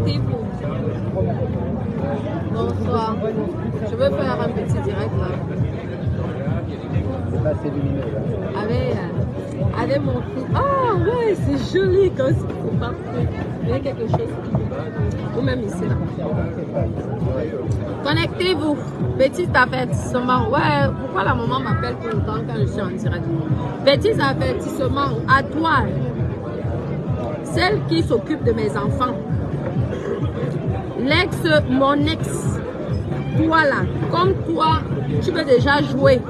Connectez-vous. Bonsoir. Je veux faire un petit direct là. Avec mon fils. Ah ouais, c'est joli quand c'est parfait. Il y a quelque chose. Ou même ici là. Connectez-vous. Petit avertissement. Ouais, pourquoi la maman m'appelle tout le temps quand je suis en direct? Petit avertissement à toi. Celle qui s'occupe de mes enfants. Mon ex. Toi là, comme toi, tu veux déjà jouer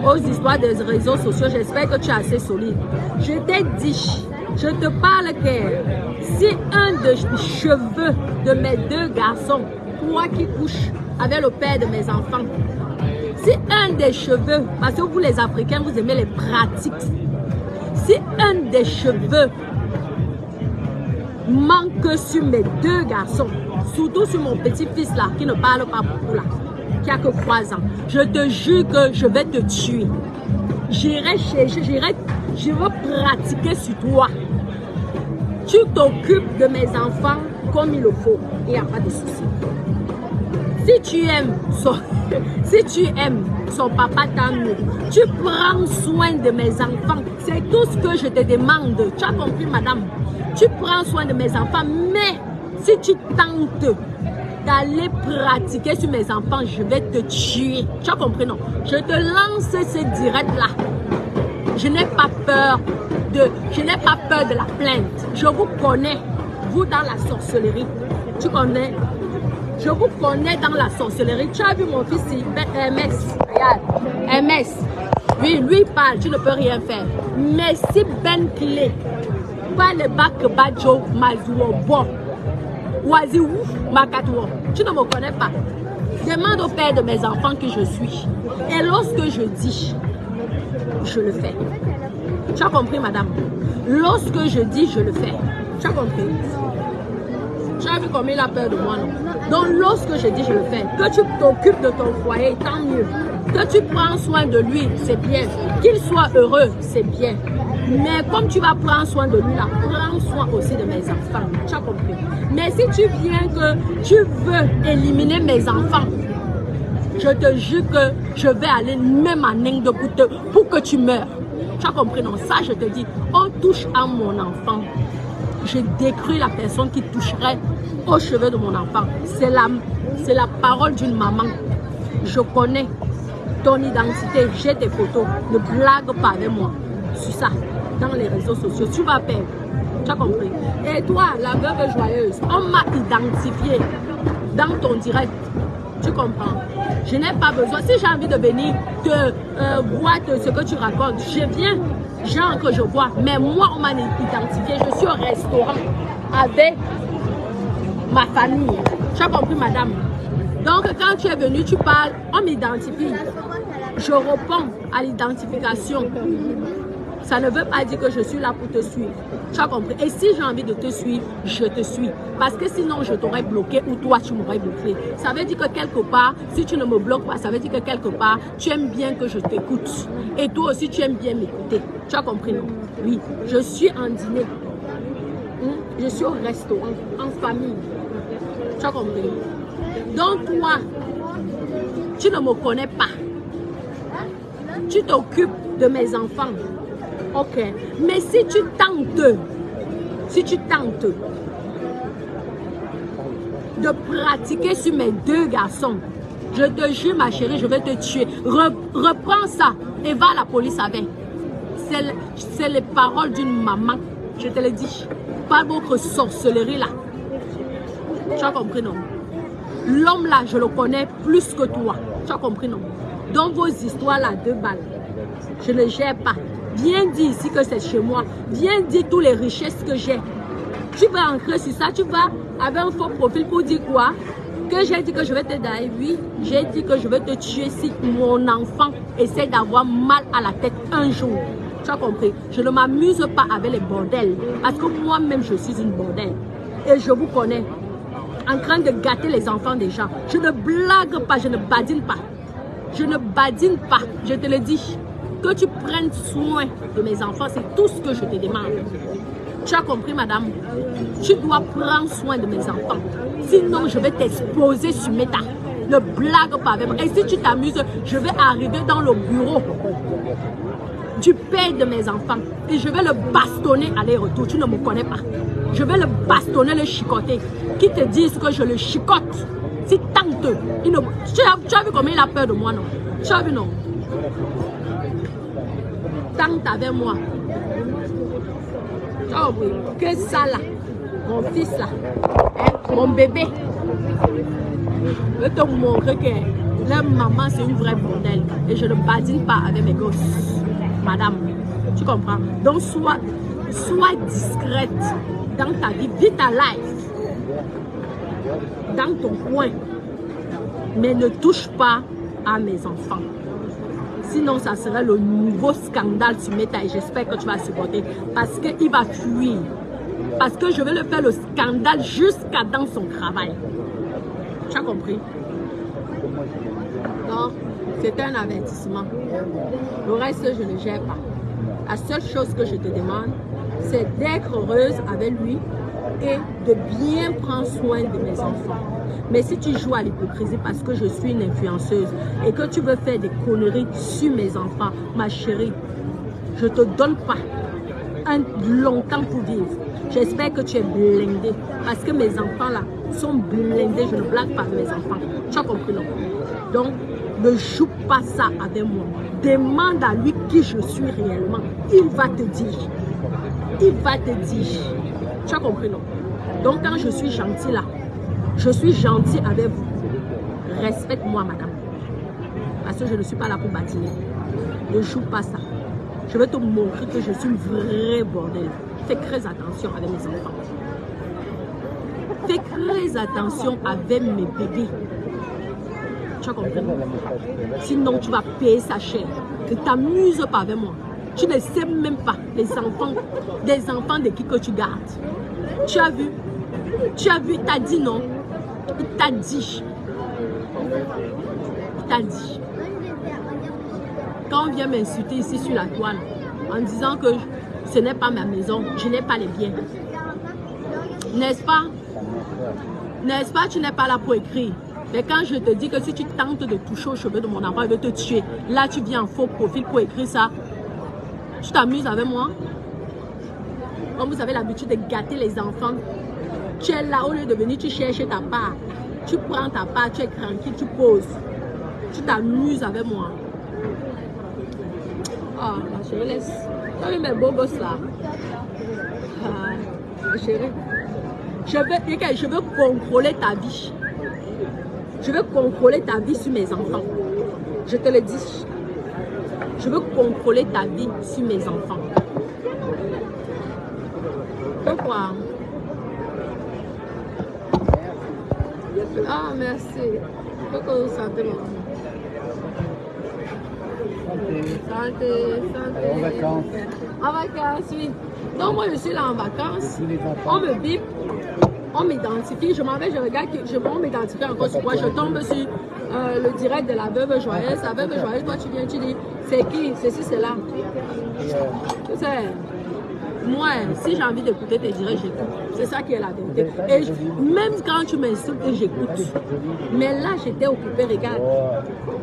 aux histoires des réseaux sociaux. J'espère que tu es assez solide. Je t'ai dit, je te parle que si un des cheveux de mes deux garçons, toi qui couches avec le père de mes enfants, si un des cheveux, parce que vous les Africains, vous aimez les pratiques, si un des cheveux manque sur mes deux garçons, surtout sur mon petit-fils là, qui ne parle pas beaucoup là, qui a que 3 ans, je te jure que je vais te tuer. J'irai chercher, je vais pratiquer sur toi. Tu t'occupes de mes enfants comme il le faut. Il n'y a pas de souci. Si tu aimes son papa tant mieux. Tu prends soin de mes enfants. C'est tout ce que je te demande. Tu as compris, madame? Tu prends soin de mes enfants, mais si tu tentes d'aller pratiquer sur mes enfants, je vais te tuer. Tu as compris, non? Je te lance ce direct-là. Je n'ai pas peur de la plainte. Je vous connais, vous dans la sorcellerie. Tu connais? Je vous connais dans la sorcellerie. Tu as vu mon fils ici, MS. Regarde, MS. Oui, lui parle, tu ne peux rien faire. Mais si Ben Clé, pas le bac Badjo, Mazuo, bon. Oisiou, Makatouo, tu ne me connais pas. Demande au père de mes enfants qui je suis. Et lorsque je dis, je le fais. Tu as compris, madame? Lorsque je dis, je le fais. Tu as compris? Tu as vu comme il a peur de moi, non? Donc, lorsque je dis, je le fais. Que tu t'occupes de ton foyer, tant mieux. Que tu prends soin de lui, c'est bien. Qu'il soit heureux, c'est bien. Mais comme tu vas prendre soin de lui, là, prends soin aussi de mes enfants. Tu as compris? Mais si tu viens que tu veux éliminer mes enfants, je te jure que je vais aller même à Inde pour que tu meurs. Tu as compris? Non, ça je te dis, on touche à mon enfant. Je décris la personne qui toucherait aux cheveux de mon enfant. C'est la parole d'une maman. Je connais ton identité, j'ai tes photos. Ne blague pas avec moi sur ça. Dans les réseaux sociaux, tu vas perdre. Tu as compris? Et toi, la veuve joyeuse, on m'a identifié dans ton direct. Tu comprends? Je n'ai pas besoin. Si j'ai envie de venir te voir ce que tu racontes, je viens, genre que je vois. Mais moi, on m'a identifié. Je suis au restaurant avec ma famille. Tu as compris, madame? Donc, quand tu es venu, tu parles, on m'identifie. Je réponds à l'identification. Ça ne veut pas dire que je suis là pour te suivre. Tu as compris? Et si j'ai envie de te suivre, je te suis. Parce que sinon, je t'aurais bloqué ou toi, tu m'aurais bloqué. Ça veut dire que quelque part, si tu ne me bloques pas, ça veut dire que quelque part, tu aimes bien que je t'écoute. Et toi aussi, tu aimes bien m'écouter. Tu as compris, non? Oui. Je suis en dîner. Je suis au restaurant, en famille. Tu as compris? Donc, toi, tu ne me connais pas. Tu t'occupes de mes enfants. Ok, mais si tu tentes de pratiquer sur mes deux garçons, je te jure ma chérie, je vais te tuer. Reprends ça et va à la police avec. C'est les paroles d'une maman, je te le dis. Pas votre sorcellerie là. Tu as compris, non? L'homme là, je le connais plus que toi. Tu as compris, non? Dans vos histoires là, 2 balles, je ne gère pas. Viens dire ici que c'est chez moi. Viens dire toutes les richesses que j'ai. Tu vas entrer sur ça, tu vas avec un faux profil pour dire quoi? Que j'ai dit que je vais te donner. Oui, j'ai dit que je vais te tuer si mon enfant essaie d'avoir mal à la tête un jour. Tu as compris? Je ne m'amuse pas avec les bordels. Parce que moi-même, je suis une bordel. Et je vous connais. En train de gâter les enfants des gens. Je ne blague pas, je ne badine pas. Je ne badine pas, je te le dis. que tu prennes soin de mes enfants, c'est tout ce que je te demande. Tu as compris, madame? Tu dois prendre soin de mes enfants. Sinon, je vais t'exposer sur Meta. Ne blague pas avec moi. Et si tu t'amuses, je vais arriver dans le bureau du père de mes enfants et je vais le bastonner aller-retour. Tu ne me connais pas. Je vais le bastonner, le chicoter. Qui te disent que je le chicote? Si tante, tu as vu comment il a peur de moi, non? Tu as vu, non? Tante avec moi. Oh oui, que ça là, mon fils là, hein, mon bébé. Je vais te montrer que leur maman c'est une vraie bordel et je ne badine pas avec mes gosses, madame. Tu comprends? Donc sois discrète dans ta vie, vis ta life, dans ton coin, mais ne touche pas à mes enfants. Sinon, ça serait le nouveau scandale sur Meta et j'espère que tu vas supporter parce qu'il va fuir. Parce que je vais le faire le scandale jusqu'à dans son travail. Tu as compris? Non, c'est un avertissement. Le reste, je ne gère pas. La seule chose que je te demande, c'est d'être heureuse avec lui et de bien prendre soin de mes enfants. Mais si tu joues à l'hypocrisie parce que je suis une influenceuse et que tu veux faire des conneries sur mes enfants, ma chérie, je ne te donne pas un longtemps pour vivre. J'espère que tu es blindée parce que mes enfants là sont blindés. Je ne blague pas mes enfants. Tu as compris, non? Donc, ne joue pas ça avec moi. Demande à lui qui je suis réellement. Il va te dire. Il va te dire. Tu as compris, non? Donc, quand je suis gentille là, je suis gentille avec vous. Respecte-moi, madame. Parce que je ne suis pas là pour badiner. Ne joue pas ça. Je vais te montrer que je suis une vraie bordel. Fais très attention avec mes enfants. Fais très attention avec mes bébés. Tu as compris? Sinon, tu vas payer sa chair. Ne t'amuse pas avec moi. Tu ne sais même pas les enfants, des enfants de qui que tu gardes. Tu as vu? Tu as vu? Il t'a dit non? Il t'a dit. Il t'a dit. Quand on vient m'insulter ici sur la toile, en disant que ce n'est pas ma maison, je n'ai pas les biens. N'est-ce pas? N'est-ce pas? Tu n'es pas là pour écrire. Mais quand je te dis que si tu tentes de toucher aux cheveux de mon enfant, il veut te tuer. Là, tu viens en faux profil pour écrire ça. Tu t'amuses avec moi? Comme vous avez l'habitude de gâter les enfants, tu es là, au lieu de venir, tu cherches ta part. Tu prends ta part, tu es tranquille, tu poses. Tu t'amuses avec moi. Ah, ma chérie, laisse. Tu as vu mes beaux gosses là? Ah, ma chérie. Je veux contrôler ta vie. Je veux contrôler ta vie sur mes enfants. Je te le dis. Je veux contrôler ta vie sur mes enfants. Pourquoi? Ah, merci. Faut que vous sentez mon amour. Santé, santé. En vacances. En vacances, oui. Donc moi je suis là en vacances. On me bip, on m'identifie. Je m'en vais, je regarde, on m'identifie encore sur quoi. Je tombe sur le direct de la veuve joyeuse. La veuve joyeuse, toi tu viens, tu dis, c'est qui? Ceci, c'est là. Tu sais, moi, si j'ai envie d'écouter tes directs, j'écoute. C'est ça qui est la vérité. Et même quand tu m'insultes, j'écoute. Mais là, j'étais occupée, regarde.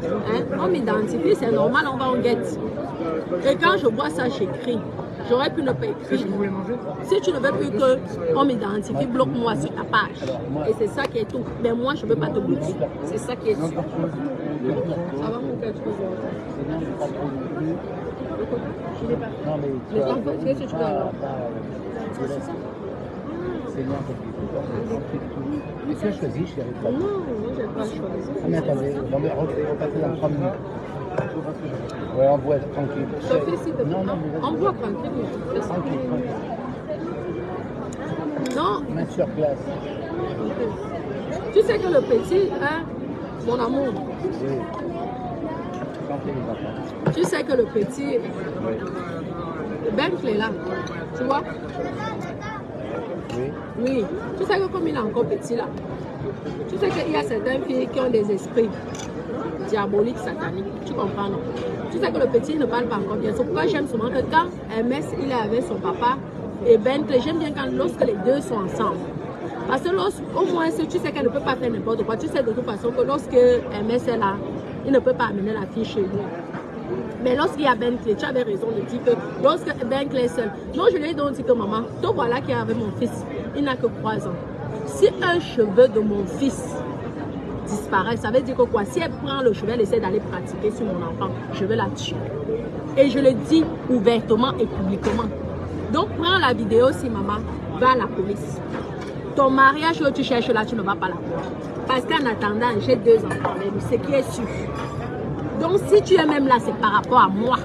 Hein? On m'identifie, c'est normal, on va en guette. Et quand je vois ça, j'écris. J'aurais pu ne pas écrire. Si tu ne veux plus qu'on m'identifie, bloque-moi sur ta page. Et c'est ça qui est tout. Mais moi, je ne veux pas te bloquer. C'est ça qui est tout. Ça va mon cœur, tu peux voir. Non, mais Les enfants, qu'est-ce que tu veux alors? c'est bien. Mais tu as choisi, je suis avec toi. Non, moi, je n'ai pas choisi. Ah, mais attendez, on va repasser dans 3 minutes. Ouais, on voit tranquille. Sophie, s'il te plaît. Non, non, mais On voit tranquille. tranquille. Non. Mettre sur place. Tu sais que le petit, hein, mon amour, Oui. Santé, les enfants. tu sais que le petit, Bentley là, tu vois? Oui. Oui. Tu sais que comme il est encore petit là, tu sais qu'il y a certaines filles qui ont des esprits. diabolique, satanique. Tu comprends, non? Tu sais que le petit ne parle pas encore bien. C'est pourquoi j'aime souvent que quand MS il est avec son papa et Bentley, j'aime bien quand lorsque les deux sont ensemble. Parce que au moins, si tu sais qu'elle ne peut pas faire n'importe quoi, tu sais de toute façon que lorsque MS est là, il ne peut pas amener la fille chez lui. Mais lorsqu'il y a Bentley, tu avais raison de dire que lorsque Bentley est seul. Donc je lui ai donc dit que maman, toi voilà qui est avec mon fils, il n'a que 3 ans. Si un cheveu de mon fils disparaît, ça veut dire que quoi? Si elle prend le cheveu, elle essaie d'aller pratiquer sur mon enfant, je vais la tuer. Et je le dis ouvertement et publiquement. Donc prends la vidéo si maman, va à la police. Ton mariage que tu cherches là, tu ne vas pas l'avoir. Parce qu'en attendant, j'ai 2 enfants, ce qui est sûr. Donc si tu es même là, c'est par rapport à moi.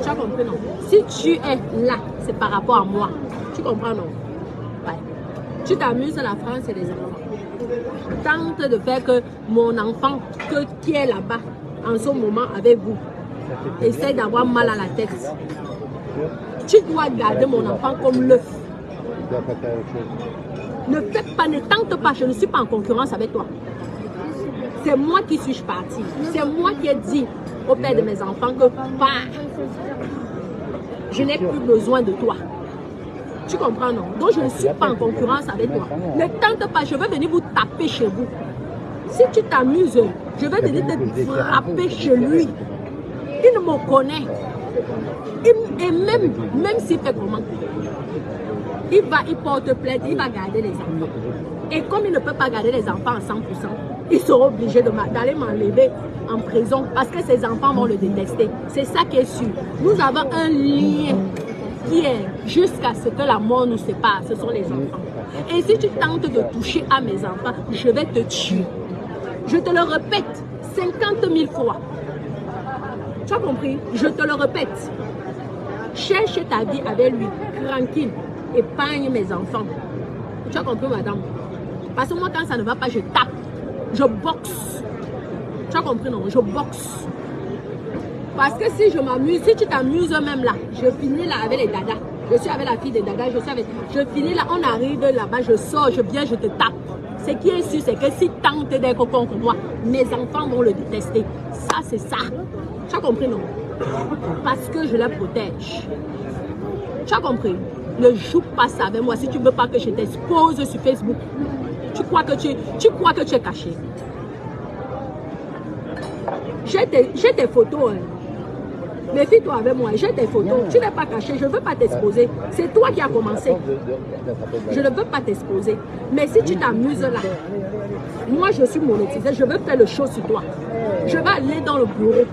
Tu as compris, non? Si tu es là, c'est par rapport à moi. Tu comprends, non? Ouais. Tu t'amuses à la France et les enfants. Tente de faire que mon enfant qui est là-bas, en ce moment avec vous, essaie d'avoir mal à la tête. Tu dois garder mon enfant comme l'œuf. Ne fais pas, ne tente pas, je ne suis pas en concurrence avec toi. C'est moi qui suis partie. C'est moi qui ai dit au père de mes enfants que je n'ai plus besoin de toi. Tu comprends, non? Donc je ne suis pas en concurrence avec toi. Ne tente pas, je vais venir vous taper chez vous. Si tu t'amuses, je vais venir te frapper chez lui. Il me connaît. Et même s'il fait comment, il porte plainte, il va garder les enfants. Et comme il ne peut pas garder les enfants à 100%, il sera obligé d'aller m'enlever en prison parce que ses enfants vont le détester. C'est ça qui est sûr. Nous avons un lien qui est jusqu'à ce que la mort nous sépare. Ce sont les enfants. Et si tu tentes de toucher à mes enfants, je vais te tuer. Je te le répète 50 000 fois. Tu as compris? Je te le répète. Cherche ta vie avec lui, tranquille. Épargne mes enfants. Tu as compris, madame? Parce que moi, quand ça ne va pas, je tape. Je boxe. Tu as compris, non? Je boxe. Parce que si je m'amuse, si tu t'amuses même là, je finis là avec les dadas. Je suis avec la fille des dadas, je finis là, on arrive là-bas, je sors, je viens, je te tape. Ce qui est sûr, c'est que si tente d'être contre moi, mes enfants vont le détester. Ça, c'est ça. Tu as compris, non? Parce que je la protège. Tu as compris? Ne joue pas ça avec moi si tu ne veux pas que je t'expose sur Facebook. Tu crois que tu es caché. J'ai tes photos. Hein. Méfie-toi avec moi. J'ai tes photos. Tu n'es pas caché. Je ne veux pas t'exposer. C'est toi qui as commencé. Je ne veux pas t'exposer. Mais si tu t'amuses là, moi je suis monétisée. Je veux faire le show sur toi. Je vais aller dans le bureau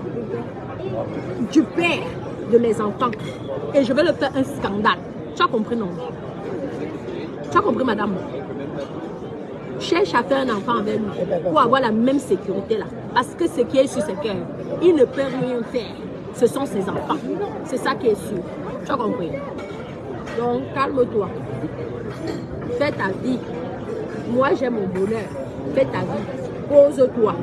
du père de mes enfants et je vais le faire un scandale. Tu as compris, non? Tu as compris, madame? Cherche à faire un enfant avec lui pour avoir la même sécurité là. Parce que ce qui est sûr, c'est qu'il ne peut rien faire. Ce sont ses enfants. C'est ça qui est sûr. Tu as compris? Donc, calme-toi. Fais ta vie. Moi, j'ai mon bonheur. Fais ta vie. Pose-toi.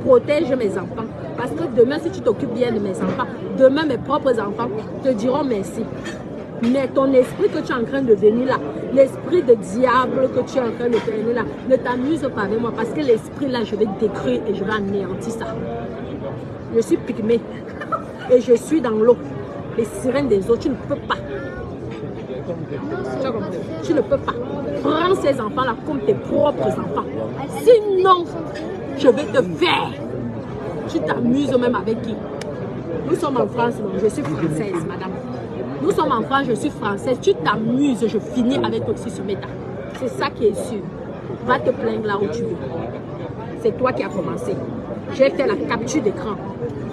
Protège mes enfants. Parce que demain, si tu t'occupes bien de mes enfants, demain, mes propres enfants te diront merci. Mais ton esprit que tu es en train de venir là, l'esprit de diable que tu es en train de venir là, ne t'amuse pas avec moi parce que l'esprit là, je vais détruire et je vais anéantir ça. Je suis pygmée et je suis dans l'eau. Les sirènes des eaux, tu ne peux pas. Tu ne peux pas. Prends ces enfants-là comme tes propres enfants. Sinon, je vais te faire. Tu t'amuses même avec qui? Nous sommes en France, non? Je suis française, madame. Nous sommes en France, je suis française. Tu t'amuses, je finis avec toi aussi sur méta. C'est ça qui est sûr. Va te plaindre là où tu veux. C'est toi qui as commencé. J'ai fait la capture d'écran.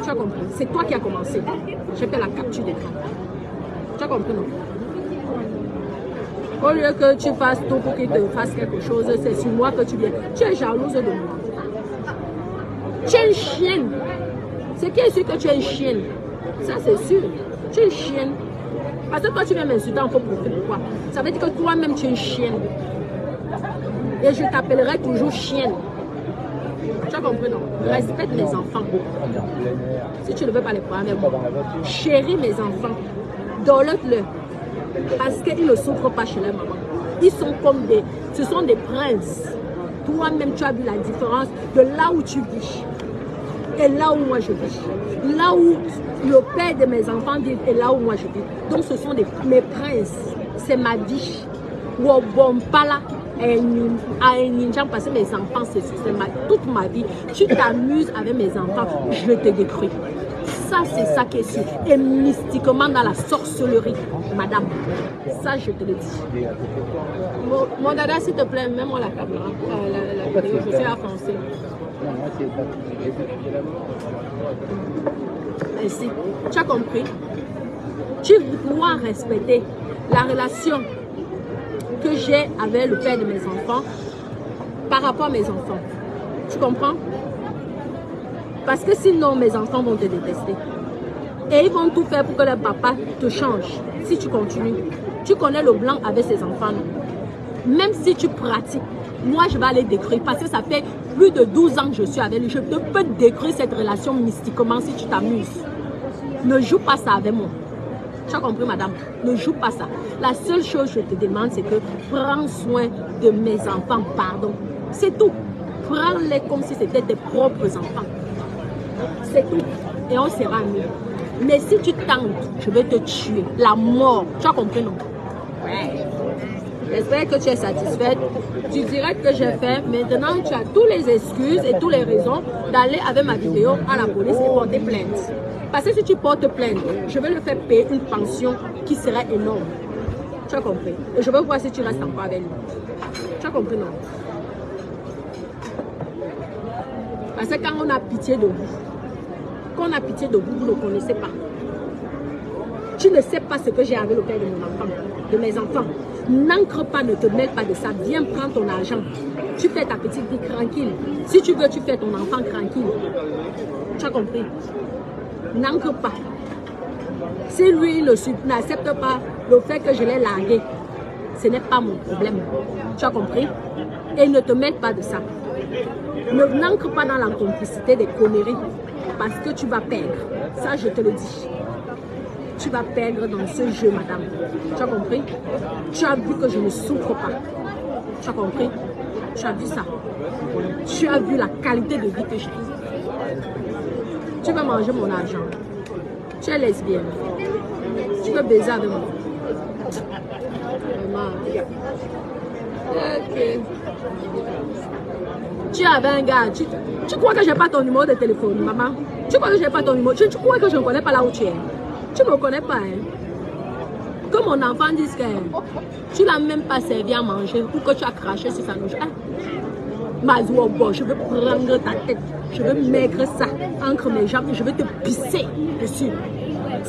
Tu as compris? C'est toi qui as commencé. J'ai fait la capture d'écran. Tu as compris, non? Au lieu que tu fasses tout pour qu'il te fasse quelque chose, c'est sur moi que tu viens. Tu es jalouse de moi. Tu es une chienne. Ce qui est sûr que tu es une chienne. Ça, c'est sûr. Tu es une chienne. Parce que toi, tu viens m'insulter en faux profil. Pourquoi? Ça veut dire que toi-même, tu es une chienne. Et je t'appellerai toujours chienne. Tu as compris, non? Respecte mes enfants. Si tu ne veux pas les prendre avec moi, chéris mes enfants. Donne-le. Parce qu'ils ne souffrent pas chez leur maman. Ils sont comme ce sont des princes. Toi-même, tu as vu la différence de là où tu vis. est là où moi je vis. Là où le père de mes enfants vit est là où moi je vis. Donc ce sont mes princes. C'est ma vie. Wobompala a un ninja parce que mes enfants, c'est toute ma vie. Tu t'amuses avec mes enfants, je te détruis. Ça, c'est ça qui est sûr. Et mystiquement dans la sorcellerie, madame. Ça, je te le dis. Mon dada, s'il te plaît, mets-moi la caméra. La vidéo, je suis avancée. Ainsi, tu as compris? Tu dois respecter la relation que j'ai avec le père de mes enfants par rapport à mes enfants. Tu comprends? Parce que sinon, mes enfants vont te détester. Et ils vont tout faire pour que le papa te change. Si tu continues. Tu connais le blanc avec ses enfants. Non? Même si tu pratiques, moi, je vais aller décrire. Parce que ça fait plus de 12 ans que je suis avec lui. Je peux décrire cette relation mystiquement si tu t'amuses. Ne joue pas ça avec moi. Tu as compris, madame? Ne joue pas ça. La seule chose que je te demande, c'est que prends soin de mes enfants. Pardon. C'est tout. Prends-les comme si c'était tes propres enfants. C'est tout. Et on sera mieux. Mais si tu tentes, je vais te tuer. La mort. Tu as compris, non? Ouais. J'espère que tu es satisfaite. Tu dirais que j'ai fait. Maintenant, tu as toutes les excuses et toutes les raisons d'aller avec ma vidéo à la police et porter plainte. Parce que si tu portes plainte, je vais le faire payer une pension qui serait énorme. Tu as compris? Et je veux voir si tu restes encore avec lui. Tu as compris, non? Parce que quand on a pitié de vous, quand on a pitié de vous, vous ne connaissez pas. Tu ne sais pas ce que j'ai avec le père de mon enfant, de mes enfants. N'encre pas, ne te mêle pas de ça. Viens prendre ton argent. Tu fais ta petite vie tranquille. Si tu veux, tu fais ton enfant tranquille. Tu as compris? N'encre pas. Si lui n'accepte pas le fait que je l'ai largué, ce n'est pas mon problème. Tu as compris? Et ne te mêle pas de ça. N'encre pas dans la complicité des conneries parce que tu vas perdre. Ça, je te le dis. Tu vas perdre dans ce jeu, madame. Tu as compris? Tu as vu que je ne souffre pas. Tu as compris? Tu as vu ça. Tu as vu la qualité de vie que j'ai. Tu vas manger mon argent. Tu es lesbienne. Tu veux baiser avec moi. Vraiment. Ok. Tu avais un gars. Tu crois que je n'ai pas ton numéro de téléphone, maman? Tu crois que je n'ai pas ton numéro? Tu crois que je ne connais pas là où tu es? Tu ne me connais pas, hein? Que mon enfant dise que tu ne l'as même pas servi à manger ou que tu as craché sur sa bouche. Je vais prendre ta tête. Je vais mettre ça entre mes jambes et je vais te pisser dessus.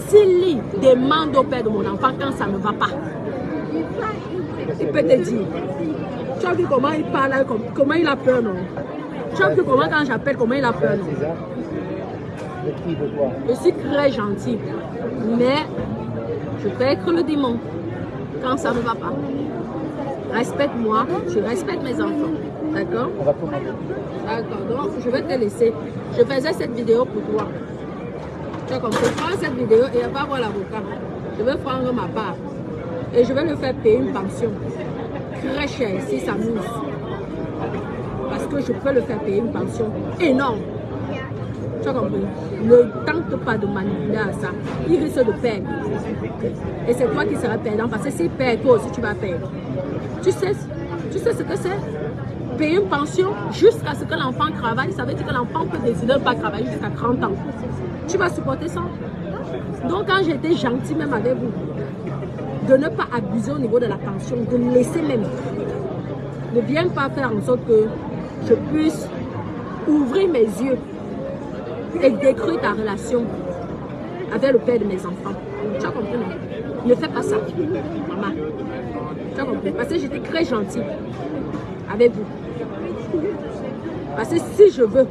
S'il demande au père de mon enfant quand ça ne va pas, il peut te dire. Tu as vu comment il parle, comment il a peur, non? Tu as vu comment quand j'appelle, comment il a peur, non? Je suis très gentille, mais je peux être le démon quand ça ne va pas. Respecte-moi, je respecte mes enfants. D'accord? D'accord, donc je vais te laisser. Je faisais cette vidéo pour toi. Tu as compris? Prends cette vidéo et va voir l'avocat. Je vais prendre ma part. Et je vais le faire payer une pension très chère si ça s'amuse. Parce que je peux le faire payer une pension énorme. Tu as compris? Ne tente pas de manipuler à ça. Il risque de perdre. Et c'est toi qui seras perdant parce que s'il perd, toi aussi tu vas perdre. Tu sais ce que c'est? Payer une pension jusqu'à ce que l'enfant travaille, ça veut dire que l'enfant peut décider de ne pas travailler jusqu'à 30 ans. Tu vas supporter ça? Donc quand j'étais gentille même avec vous, de ne pas abuser au niveau de la pension, de laisser même. Ne viens pas faire en sorte que je puisse ouvrir mes yeux et détruire ta relation avec le père de mes enfants. Tu as compris, non? Ne fais pas ça, maman. Tu as compris? Parce que j'étais très gentille avec vous. Parce que si je veux,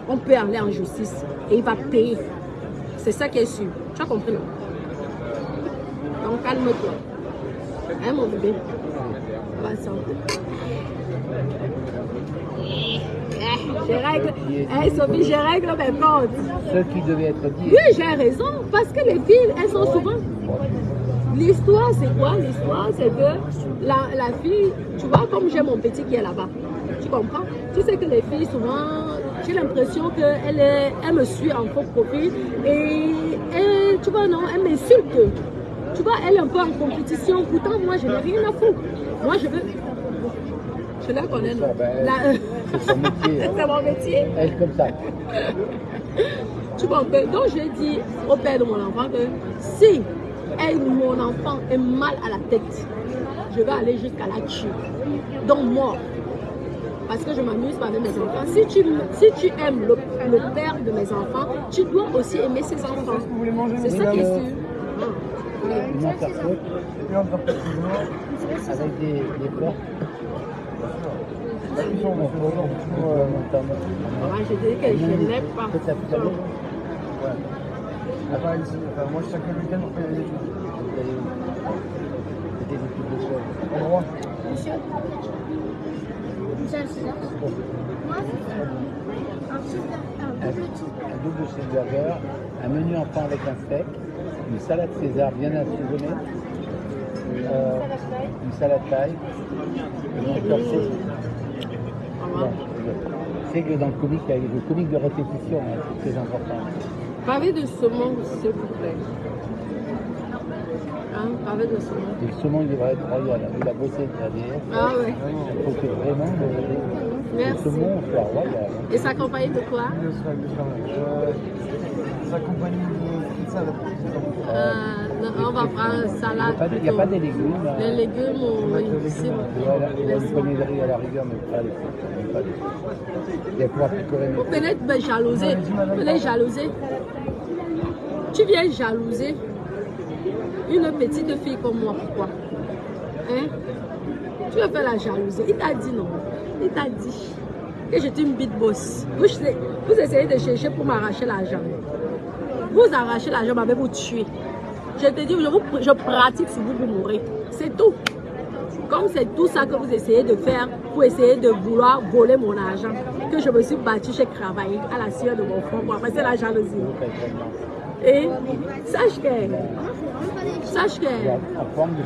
on peut aller en justice et il va payer. C'est ça qui est sûr. Tu as compris, non? Donc calme-toi. Hein, mon bébé? Je règle, hey, Sophie, je règle mes comptes. Ce qui devait être dit. Oui, j'ai raison, parce que les filles, elles sont souvent... L'histoire, c'est quoi? L'histoire, c'est que la fille, tu vois, comme j'ai mon petit qui est là-bas, tu comprends? Tu sais que les filles, souvent, J'ai l'impression qu'elle me suit en faux profil et tu vois, non, elle m'insulte. Tu vois, elle est un peu en compétition. Pourtant, moi, je n'ai rien à foutre. Moi, je veux... Je la connais, non? C'est son métier. C'est mon métier. Elle est comme ça. Tu vois, donc j'ai dit au père de mon enfant que si mon enfant est mal à la tête, je vais aller jusqu'à la tuer. Donc mort. Parce que je m'amuse pas avec mes enfants. Si tu aimes le père de mes enfants, tu dois aussi aimer ses enfants. C'est ça qui est sûr. Une interprète avec des portes. Je dis que je n'aime pas. Moi, chaque week-end, on fait des études. Des études de chef. Endroit. Monsieur. Un double cheeseburger, un menu enfant avec un steak, une salade César bien assaisonnée, une salade thaï, et donc c'est que dans le comique, il y a le comique de répétition, hein, c'est très important. Pavé de saumon, s'il vous plaît. Hein, pavé de saumon. Et le saumon, il devrait être royal, avec la beauté de la déesse. Ah oui. Il faut que vraiment le saumon soit royal. Et ça accompagne de quoi? Ça accompagne de salade. On va prendre salade. Il n'y a pas des légumes. Les légumes, ici. Il y a une poignée de riz à la rigueur, mais pas les. Il y a pouvoir picorer. Vous venez de me jalouser. Vous venez jalouser. Tu viens jalouser une petite fille comme moi, pourquoi? Hein? Tu veux faire la jalousie. Il t'a dit non. Il t'a dit que j'étais une bite boss. Vous essayez de chercher pour m'arracher l'argent. Vous arrachez l'argent, mais vous tuer. Je te dis, je pratique sur vous pour mourir. C'est tout. Comme c'est tout ça que vous essayez de faire pour essayer de vouloir voler mon argent, que je me suis battue chez travailler à la sueur de mon front pour passer la jalousie. Et sache que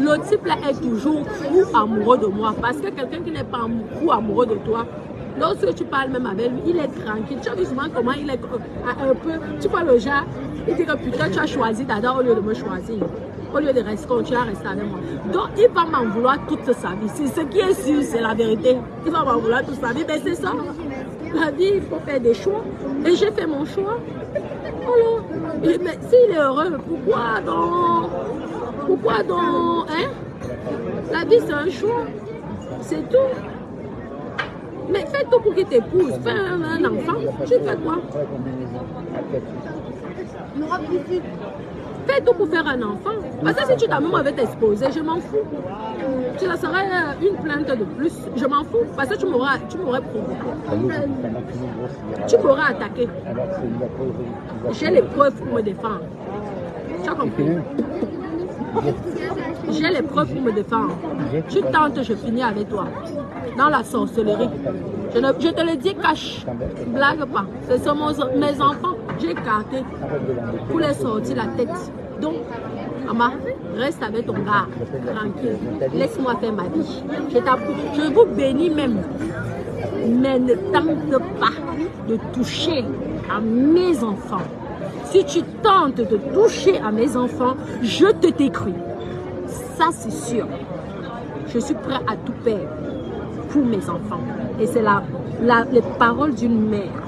le type là est toujours fou amoureux de moi. Parce que quelqu'un qui n'est pas fou amoureux de toi, lorsque tu parles même avec lui, il est tranquille. Tu as vu souvent comment il est un peu... Tu vois le genre, il dit que putain, tu as choisi d'adore au lieu de me choisir. Au lieu de rester, tu as resté avec moi. Donc, il va m'en vouloir toute sa vie. C'est ce qui est sûr, c'est la vérité. Il va m'en vouloir toute sa vie. Mais c'est ça. La vie, il faut faire des choix. Et j'ai fait mon choix. Voilà. Mais s'il est heureux, pourquoi donc? Pourquoi donc? Hein? La vie, c'est un choix. C'est tout. Mais fais tout pour qu'il t'épouse. Fais un enfant. Tu fais quoi? Fais tout pour faire un enfant. Parce que si tu t'amènes avec t'exposer, je m'en fous. Tu la serais une plainte de plus. Je m'en fous. Parce que tu m'aurais provoqué. Tu m'aurais attaqué. J'ai les preuves pour me défendre. Tu as compris? J'ai les preuves pour me défendre. Tu tentes, je finis avec toi. Dans la sorcellerie. Je te le dis, cache. Blague pas. Ce sont mes enfants. J'ai écarté pour les sortir la tête. Donc, maman, reste avec ton gars. Tranquille. Laisse-moi faire ma vie. Je vous bénis même. Mais ne tente pas de toucher à mes enfants. Si tu tentes de toucher à mes enfants, je te détruis. Ça, c'est sûr. Je suis prêt à tout perdre pour mes enfants. Et c'est les paroles d'une mère.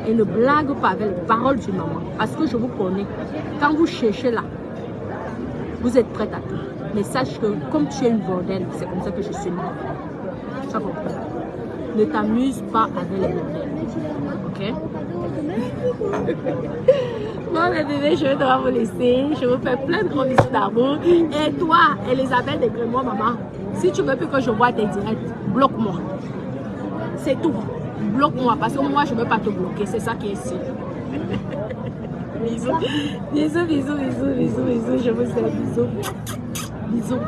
Et ne blague pas avec les paroles d'une maman. Parce que je vous connais. Quand vous cherchez là, vous êtes prête à tout. Mais sache que comme tu es une bordelle, c'est comme ça que je suis née. Tu as compris? Ne t'amuse pas avec les bordels. Ok? Bon, mes bébés, je vais devoir vous laisser. Je vous fais plein de gros bisous d'amour. Et toi, Elisabeth de Grémois, maman, si tu veux plus que je vois tes directs, bloque-moi. C'est tout. Bloque-moi parce que moi, je ne veux pas te bloquer. C'est ça qui est sûr. Bisous. Bisous, bisous, bisous, bisous, bisous. Je vous aime. Bisous. Bisous.